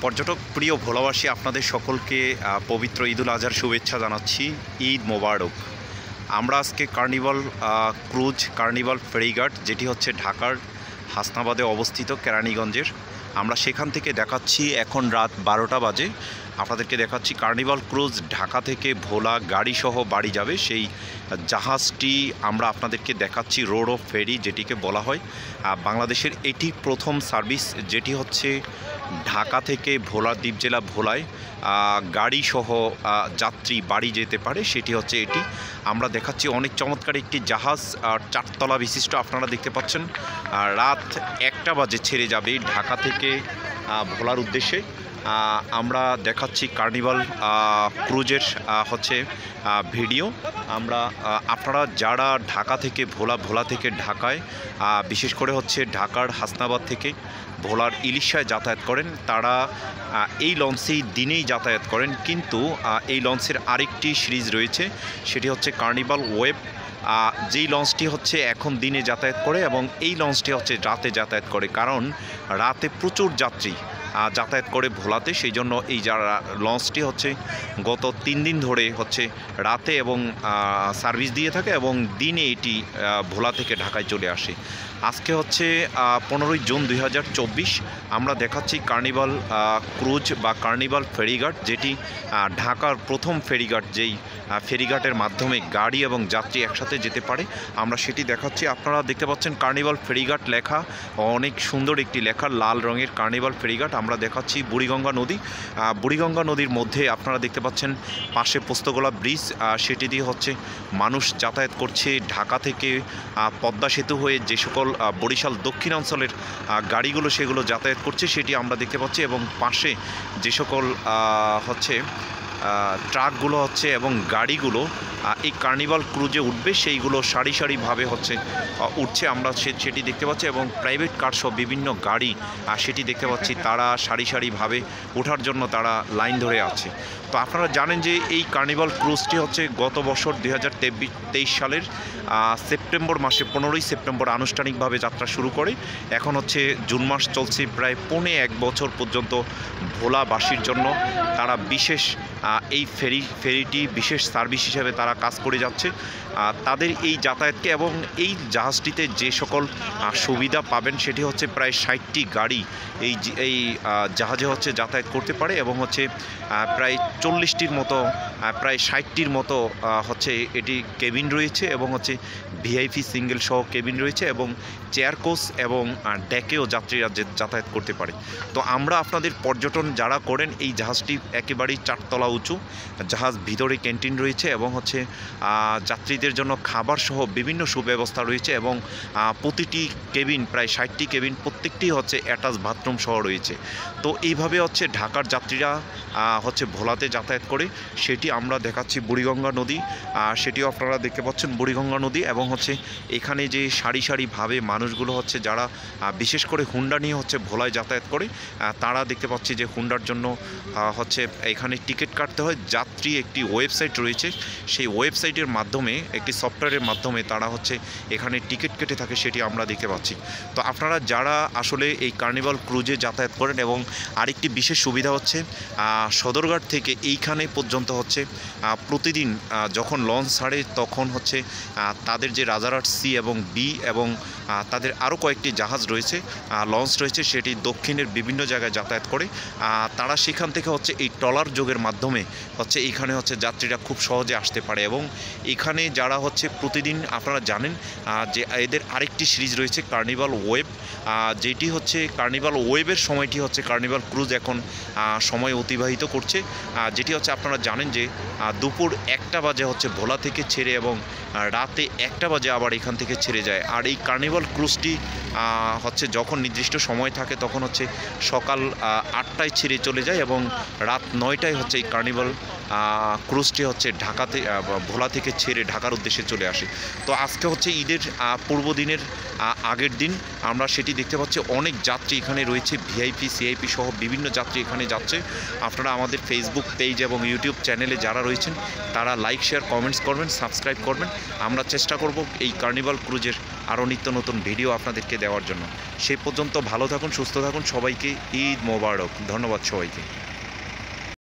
পর্যটক প্রিয় ভোলাবাসী আপনাদের সকলকে পবিত্র ঈদুল আজহার শুভেচ্ছা জানাচ্ছি। ঈদ মোবারক। আমরা আজকে কার্নিভাল ফেরিঘাট, যেটি হচ্ছে ঢাকার হাসনাবাদে অবস্থিত কেরানীগঞ্জের, আমরা সেখান থেকে দেখাচ্ছি। এখন রাত 12টা বাজে। আপনাদেরকে দেখাচ্ছি কার্নিভাল ক্রুজ ঢাকা থেকে ভোলা গাড়িসহ বাড়ি যাবে সেই জাহাজটি আমরা আপনাদেরকে দেখাচ্ছি। রোড অফ ফেরি যেটিকে বলা হয়, বাংলাদেশের এটি প্রথম সার্ভিস যেটি হচ্ছে ঢাকা থেকে ভোলা দ্বীপ জেলা ভোলায় গাড়িসহ যাত্রী বাড়ি যেতে পারে। সেটি হচ্ছে এটি আমরা দেখাচ্ছি। অনেক চমৎকার একটি জাহাজ, 4 তলা বিশিষ্ট। আপনারা দেখতে পাচ্ছেন রাত 1টা বাজে ছেড়ে যাবে ঢাকা থেকে ভোলার উদ্দেশ্যে। আমরা দেখাচ্ছি কার্নিভাল ক্রুজের হচ্ছে ভিডিও। আপনারা যারা ঢাকা থেকে ভোলা থেকে ঢাকায়, বিশেষ করে হচ্ছে ঢাকার হাসনাবাদ থেকে ভোলার ইলিশায় যাতায়াত করেন, তারা এই লঞ্চেই দিনেই যাতায়াত করেন। কিন্তু এই লঞ্চের আরেকটি সিরিজ রয়েছে, সেটি হচ্ছে কার্নিভাল ওয়েব, যেই লঞ্চটি হচ্ছে এখন দিনে যাতায়াত করে এবং এই লঞ্চটি হচ্ছে রাতে যাতায়াত করে। কারণ রাতে প্রচুর যাত্রী যাতায়াত করে ভোলাতে, সেই জন্য এই যারা লঞ্চটি হচ্ছে গত 3 দিন ধরে হচ্ছে রাতে এবং সার্ভিস দিয়ে থাকে এবং দিনে এটি ভোলা থেকে ঢাকায় চলে আসে। আজকে হচ্ছে 15ই জুন 2024। আমরা দেখাচ্ছি কার্নিভাল ক্রুজ বা কার্নিভাল ফেরিঘাট, যেটি ঢাকার প্রথম ফেরিঘাট, যেই ফেরিঘাটের মাধ্যমে গাড়ি এবং যাত্রী একসাথে যেতে পারে, আমরা সেটি দেখাচ্ছি। আপনারা দেখতে পাচ্ছেন কার্নিভাল ফেরিঘাট লেখা, অনেক সুন্দর একটি লেখা, লাল রঙের কার্নিভাল ফেরিঘাট। আমরা দেখাচ্ছি বুড়িগঙ্গা নদী। বুড়িগঙ্গা নদীর মধ্যে আপনারা দেখতে পাচ্ছেন পাশে পোস্তগোলা ব্রিজ, সেটি দিয়ে হচ্ছে মানুষ যাতায়াত করছে ঢাকা থেকে পদ্মা সেতু হয়ে। যে সকল বরিশাল দক্ষিণাঞ্চলের গাড়িগুলো সেগুলো যাতায়াত করছে সেটি আমরা দেখতে পাচ্ছি। এবং পাশে যে সকল হচ্ছে ট্রাকগুলো হচ্ছে এবং গাড়িগুলো এই কার্নিভাল ক্রুজে উঠবে, সেইগুলো সারি সারিভাবে হচ্ছে উঠছে, আমরা সেটি দেখতে পাচ্ছি। এবং প্রাইভেট কার সহ বিভিন্ন গাড়ি সেটি দেখতে পাচ্ছি, তারা সারি সারিভাবে ওঠার জন্য তারা লাইন ধরে আছে। তো আপনারা জানেন যে এই কার্নিভাল ক্রুজটি হচ্ছে গত বছর 2023 সালের সেপ্টেম্বর মাসে 15ই সেপ্টেম্বর আনুষ্ঠানিকভাবে যাত্রা শুরু করে। এখন হচ্ছে জুন মাস চলছে, প্রায় 1.25 বছর পর্যন্ত ভোলাবাসীর জন্য তারা বিশেষ এই ফেরিটি বিশেষ সার্ভিস হিসেবে তারা কাজ করে যাচ্ছে। তাদের এই যাতায়াতকে এবং এই জাহাজটিতে যে সকল সুবিধা পাবেন সেটি হচ্ছে প্রায় 60টি গাড়ি এই জাহাজে হচ্ছে যাতায়াত করতে পারে এবং হচ্ছে প্রায় 40টির মতো, প্রায় 60টির মতো হচ্ছে এটি কেবিন রয়েছে এবং হচ্ছে ভিআইপি সিঙ্গেল সহ কেবিন রয়েছে এবং চেয়ার কোচ এবং ডেকেও যাত্রীরা যাতায়াত করতে পারে। তো আমরা আপনাদের পর্যটন যারা করেন, এই জাহাজটি একেবারেই 4 তলা উঁচু জাহাজ, ভিতরে ক্যান্টিন রয়েছে এবং হচ্ছে যাত্রীদের জন্য খাবার সহ বিভিন্ন সুব্যবস্থা রয়েছে এবং প্রতিটি কেবিন, প্রায় 60টি কেবিন, প্রত্যেকটি হচ্ছে অ্যাটাচ বাথরুম সহ রয়েছে। তো এইভাবে হচ্ছে ঢাকার যাত্রীরা হচ্ছে ভোলাতে যাতায়াত করে। সেটি আমরা দেখাচ্ছি বুড়িগঙ্গা নদী, সেটিও আপনারা দেখতে পাচ্ছেন বুড়িগঙ্গা নদী। এবং হচ্ছে এখানে যে সারি সারিভাবে মানুষগুলো হচ্ছে যারা বিশেষ করে হুন্ডা নিয়ে হচ্ছে ভোলায় যাতায়াত করে, তারা দেখতে পাচ্ছি যে হুন্ডার জন্য হচ্ছে এখানে টিকিট কাটতে হয়। যাত্রী একটি ওয়েবসাইট রয়েছে, সেই ওয়েবসাইটের মাধ্যমে, একটি সফটওয়্যারের মাধ্যমে তারা হচ্ছে এখানে টিকিট কেটে থাকে, সেটি আমরা দেখতে পাচ্ছি। তো আপনারা যারা আসলে এই কার্নিভাল ক্রুজে যাতায়াত করেন, এবং আরেকটি বিশেষ সুবিধা হচ্ছে সদরঘাট থেকে এইখানে পর্যন্ত হচ্ছে প্রতিদিন যখন লঞ্চ ছাড়ে তখন হচ্ছে তাদের যে রাজারহাট সি এবং বি এবং তাদের আরও কয়েকটি জাহাজ রয়েছে, লঞ্চ রয়েছে, সেটি দক্ষিণের বিভিন্ন জায়গায় যাতায়াত করে। তারা সেখান থেকে হচ্ছে এই ট্রলার যোগের মাধ্যমে হচ্ছে এইখানে হচ্ছে যাত্রীরা খুব সহজে আসতে পারে। এবং এখানে যারা হচ্ছে প্রতিদিন, আপনারা জানেন যে এদের আরেকটি সিরিজ রয়েছে কার্নিভাল ওয়েব, যেটি হচ্ছে কার্নিভাল ওয়েবের সময়টি হচ্ছে কার্নিভাল ক্রুজ এখন সময় অতিবাহিত করছে, যেটি হচ্ছে আপনারা জানেন যে দুপুর 1টা বাজে হচ্ছে ভোলা থেকে ছেড়ে এবং রাতে 1টা বাজে আবার এখান থেকে ছেড়ে যায়। আর এই কার্নিভাল ক্রুজটি হচ্ছে যখন নির্দিষ্ট সময় থাকে তখন হচ্ছে সকাল 8টায় ছেড়ে চলে যায় এবং রাত 9টায় হচ্ছে এই কার্নিভাল ক্রুজটি হচ্ছে ঢাকাতে ভোলা থেকে ছেড়ে ঢাকার উদ্দেশ্যে চলে আসে। তো আজকে হচ্ছে ঈদের পূর্বদিনের আগের দিন আমরা সেটি দেখতে পাচ্ছি। অনেক যাত্রী এখানে রয়েছে, ভিআইপি সিআইপি সহ বিভিন্ন যাত্রী এখানে যাচ্ছে। আপনারা আমাদের ফেসবুক পেজ এবং ইউটিউব চ্যানেলে যারা রয়েছেন তারা লাইক শেয়ার কমেন্টস করবেন, সাবস্ক্রাইব করবেন। আমরা চেষ্টা করব এই কার্নিভাল ক্রুজের আরও নিত্য নতুন ভিডিও আপনাদেরকে দেওয়ার জন্য। সেই পর্যন্ত ভালো থাকুন, সুস্থ থাকুন। সবাইকে ঈদ মোবারক। ধন্যবাদ সবাইকে।